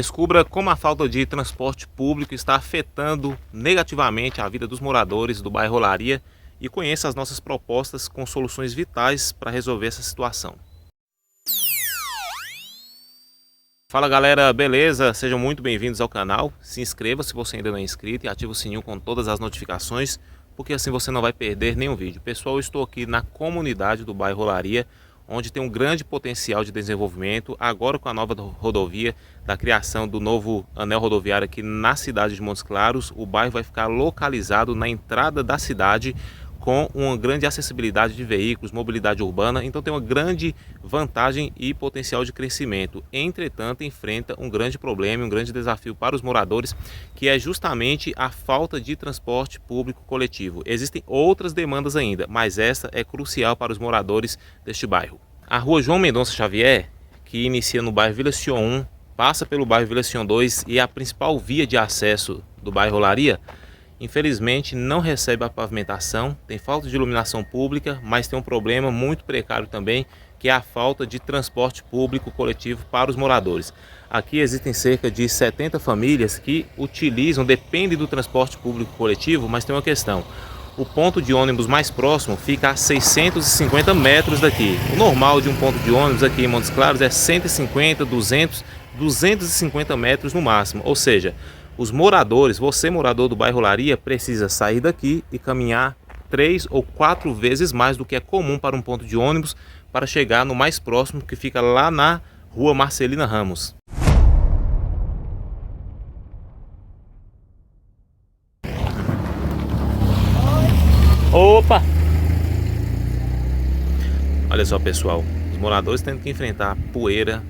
Descubra como a falta de transporte público está afetando negativamente a vida dos moradores do bairro Olaria e conheça as nossas propostas com soluções vitais para resolver essa situação. Fala galera, beleza? Sejam muito bem-vindos ao canal. Se inscreva se você ainda não é inscrito e ative o sininho com todas as notificações, porque assim você não vai perder nenhum vídeo. Pessoal, eu estou aqui na comunidade do bairro Olaria, onde tem um grande potencial de desenvolvimento, agora com a nova rodovia, da criação do novo anel rodoviário aqui na cidade de Montes Claros. O bairro vai ficar localizado na entrada da cidade, com uma grande acessibilidade de veículos, mobilidade urbana, então tem uma grande vantagem e potencial de crescimento. Entretanto, enfrenta um grande problema, um grande desafio para os moradores, que é justamente a falta de transporte público coletivo. Existem outras demandas ainda, mas essa é crucial para os moradores deste bairro. A rua João Mendonça Xavier, que inicia no bairro Vila Sion 1, passa pelo bairro Vila Sion 2 e é a principal via de acesso do bairro Olaria, infelizmente não recebe a pavimentação, tem falta de iluminação pública, mas tem um problema muito precário também, que é a falta de transporte público coletivo para os moradores. Aqui existem cerca de 70 famílias que utilizam, dependem do transporte público coletivo, mas tem uma questão. O ponto de ônibus mais próximo fica a 650 metros daqui. O normal de um ponto de ônibus aqui em Montes Claros é 150, 200, 250 metros no máximo, ou seja, os moradores, você morador do bairro Olaria, precisa sair daqui e caminhar 3 ou 4 vezes mais do que é comum para um ponto de ônibus para chegar no mais próximo, que fica lá na rua Marcelina Ramos. Opa! Olha só pessoal, os moradores tendo que enfrentar poeira.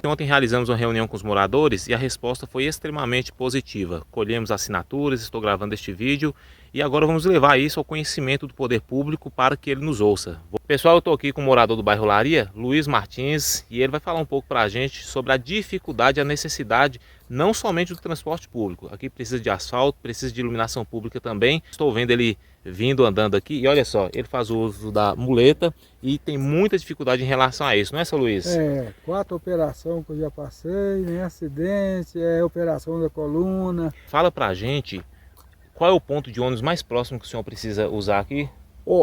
Ontem realizamos uma reunião com os moradores e a resposta foi extremamente positiva. Colhemos assinaturas, estou gravando este vídeo e agora vamos levar isso ao conhecimento do poder público para que ele nos ouça. Pessoal, eu estou aqui com o morador do bairro Olaria, Luiz Martins, e ele vai falar um pouco para a gente sobre a dificuldade e a necessidade não somente do transporte público. Aqui precisa de asfalto, precisa de iluminação pública também. Estou vendo ele vindo andando aqui e olha só, ele faz o uso da muleta e tem muita dificuldade em relação a isso, não é, seu Luiz? 4 operações que eu já passei, nem acidente, operação da coluna. Fala pra gente qual é o ponto de ônibus mais próximo que o senhor precisa usar aqui?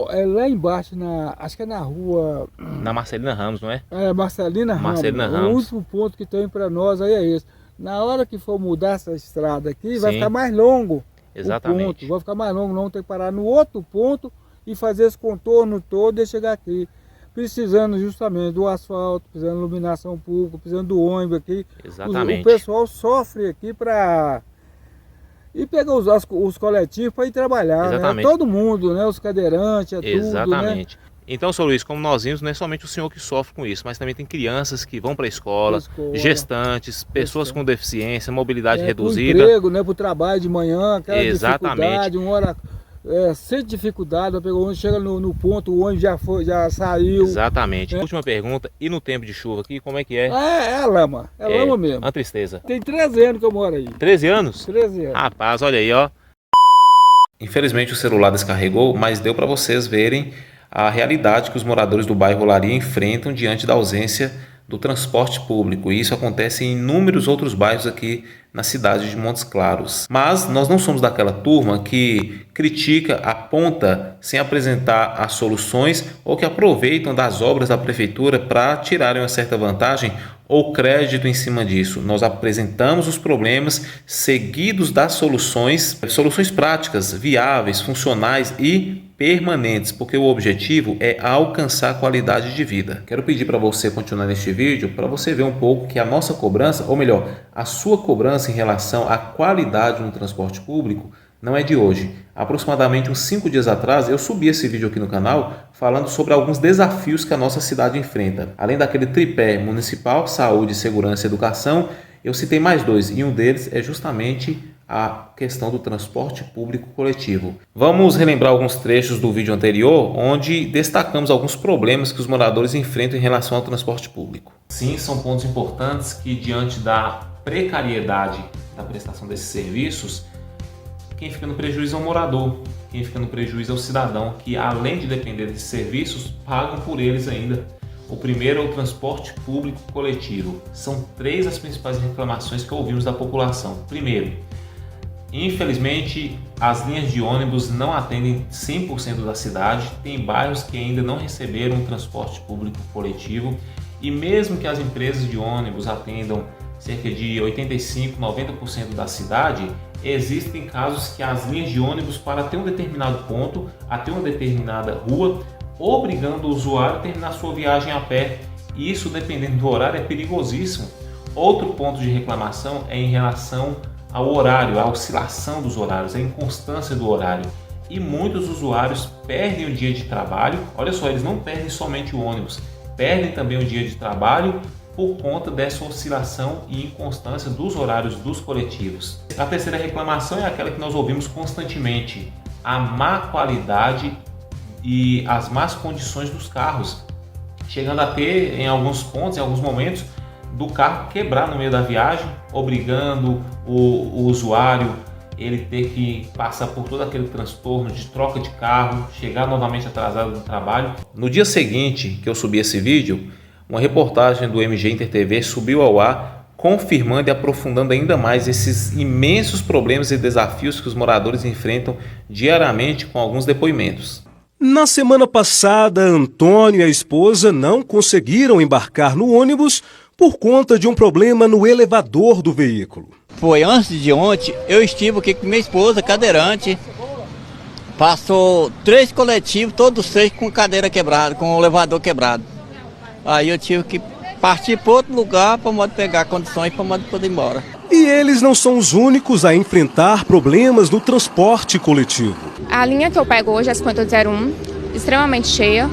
É lá embaixo, acho que é na rua... Na Marcelina Ramos, não é? Marcelina Ramos. Marcelina Ramos. O último ponto que tem para nós aí é esse. Na hora que for mudar essa estrada aqui, vai ficar mais longo. Exatamente. O ponto. Vai ficar mais longo, não tem que parar no outro ponto e fazer esse contorno todo e chegar aqui. Precisando justamente do asfalto, precisando de iluminação pública, precisando do ônibus aqui. Exatamente. O pessoal sofre aqui para... E pega os coletivos para ir trabalhar, exatamente, né? Todo mundo, né? Os cadeirantes, exatamente. Tudo, né? Então, seu Luiz, como nós vimos, não é somente o senhor que sofre com isso, mas também tem crianças que vão para a escola, gestantes, pessoas com deficiência, mobilidade reduzida. Para o emprego, né? Para o trabalho de manhã, aquela exatamente, dificuldade, uma hora... sem dificuldade, vai pegar o ônibus, chega no ponto, o ônibus já saiu. Exatamente. Última pergunta, e no tempo de chuva aqui, como é que é? É lama, lama mesmo. Uma tristeza. Tem 13 anos que eu moro aí. 13 anos? 13 anos. Rapaz, olha aí, ó. Infelizmente o celular descarregou, mas deu para vocês verem a realidade que os moradores do bairro Olaria enfrentam diante da ausência do transporte público, e isso acontece em inúmeros outros bairros aqui na cidade de Montes Claros. Mas nós não somos daquela turma que critica, aponta sem apresentar as soluções ou que aproveitam das obras da prefeitura para tirarem uma certa vantagem ou crédito em cima disso. Nós apresentamos os problemas seguidos das soluções práticas, viáveis, funcionais e permanentes, porque o objetivo é alcançar qualidade de vida. Quero pedir para você continuar neste vídeo para você ver um pouco que a nossa cobrança, ou melhor, a sua cobrança em relação à qualidade no transporte público não é de hoje. Aproximadamente uns 5 dias atrás eu subi esse vídeo aqui no canal falando sobre alguns desafios que a nossa cidade enfrenta. Além daquele tripé municipal, saúde, segurança e educação, eu citei mais 2 e um deles é justamente a questão do transporte público coletivo. Vamos relembrar alguns trechos do vídeo anterior, onde destacamos alguns problemas que os moradores enfrentam em relação ao transporte público. Sim, são pontos importantes que, diante da precariedade da prestação desses serviços, quem fica no prejuízo é o morador, quem fica no prejuízo é o cidadão, que além de depender desses serviços, pagam por eles ainda. O primeiro é o transporte público coletivo. São 3 as principais reclamações que ouvimos da população. Primeiro, infelizmente, as linhas de ônibus não atendem 100% da cidade. Tem bairros que ainda não receberam um transporte público coletivo. E mesmo que as empresas de ônibus atendam cerca de 85%, 90% da cidade, existem casos que as linhas de ônibus, para ter um determinado ponto, até uma determinada rua, obrigando o usuário a terminar sua viagem a pé. E isso, dependendo do horário, é perigosíssimo. Outro ponto de reclamação é em relação ao horário, a oscilação dos horários, a inconstância do horário. E muitos usuários perdem o dia de trabalho. Olha só, eles não perdem somente o ônibus, perdem também o dia de trabalho por conta dessa oscilação e inconstância dos horários dos coletivos. A terceira reclamação é aquela que nós ouvimos constantemente: a má qualidade e as más condições dos carros, chegando a ter, em alguns pontos, em alguns momentos, do carro quebrar no meio da viagem, obrigando o usuário ele ter que passar por todo aquele transtorno de troca de carro, chegar novamente atrasado do trabalho. No dia seguinte que eu subi esse vídeo, uma reportagem do MG Inter TV subiu ao ar, confirmando e aprofundando ainda mais esses imensos problemas e desafios que os moradores enfrentam diariamente, com alguns depoimentos. Na semana passada, Antônio e a esposa não conseguiram embarcar no ônibus por conta de um problema no elevador do veículo. Foi antes de ontem, eu estive aqui com minha esposa, cadeirante. Passou 3 coletivos, todos 3 com cadeira quebrada, com o elevador quebrado. Aí eu tive que partir para outro lugar para modo pegar condições para modo poder ir embora. E eles não são os únicos a enfrentar problemas no transporte coletivo. A linha que eu pego hoje é a 5801, extremamente cheia,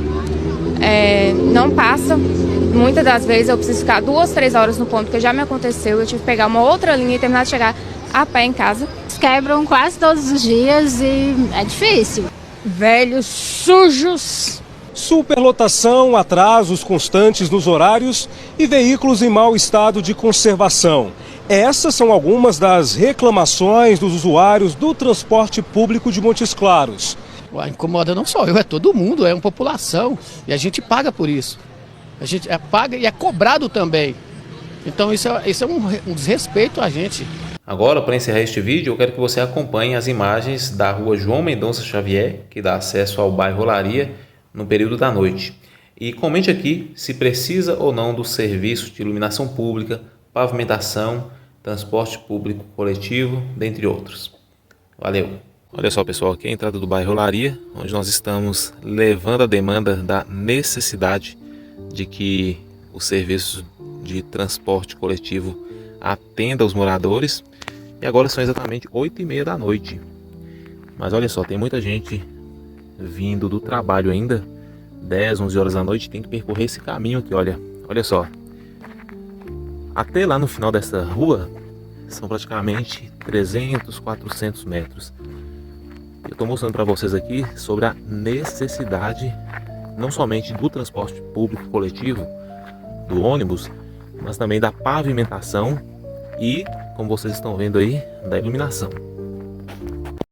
não passa. Muitas das vezes eu preciso ficar 2, 3 horas no ponto, porque já me aconteceu. Eu tive que pegar uma outra linha e terminar de chegar a pé em casa. Quebram quase todos os dias e é difícil. Velhos, sujos. Superlotação, atrasos constantes nos horários e veículos em mau estado de conservação. Essas são algumas das reclamações dos usuários do transporte público de Montes Claros. Incomoda não só eu, é todo mundo, é uma população e a gente paga por isso. A gente paga e é cobrado também. Então isso é um desrespeito a gente. Agora, para encerrar este vídeo, eu quero que você acompanhe as imagens da rua João Mendonça Xavier, que dá acesso ao bairro Olaria, no período da noite. E comente aqui se precisa ou não do serviço de iluminação pública, pavimentação, transporte público coletivo, dentre outros. Valeu! Olha só, pessoal, aqui é a entrada do bairro Olaria, onde nós estamos levando a demanda da necessidade de que o serviço de transporte coletivo atenda aos moradores. E agora são exatamente 8h30 da noite. Mas olha só, tem muita gente vindo do trabalho ainda, 10, 11 horas da noite, tem que percorrer esse caminho aqui, olha só. Até lá no final dessa rua, são praticamente 300, 400 metros. Eu estou mostrando para vocês aqui sobre a necessidade, não somente do transporte público coletivo, do ônibus, mas também da pavimentação e, como vocês estão vendo aí, da iluminação.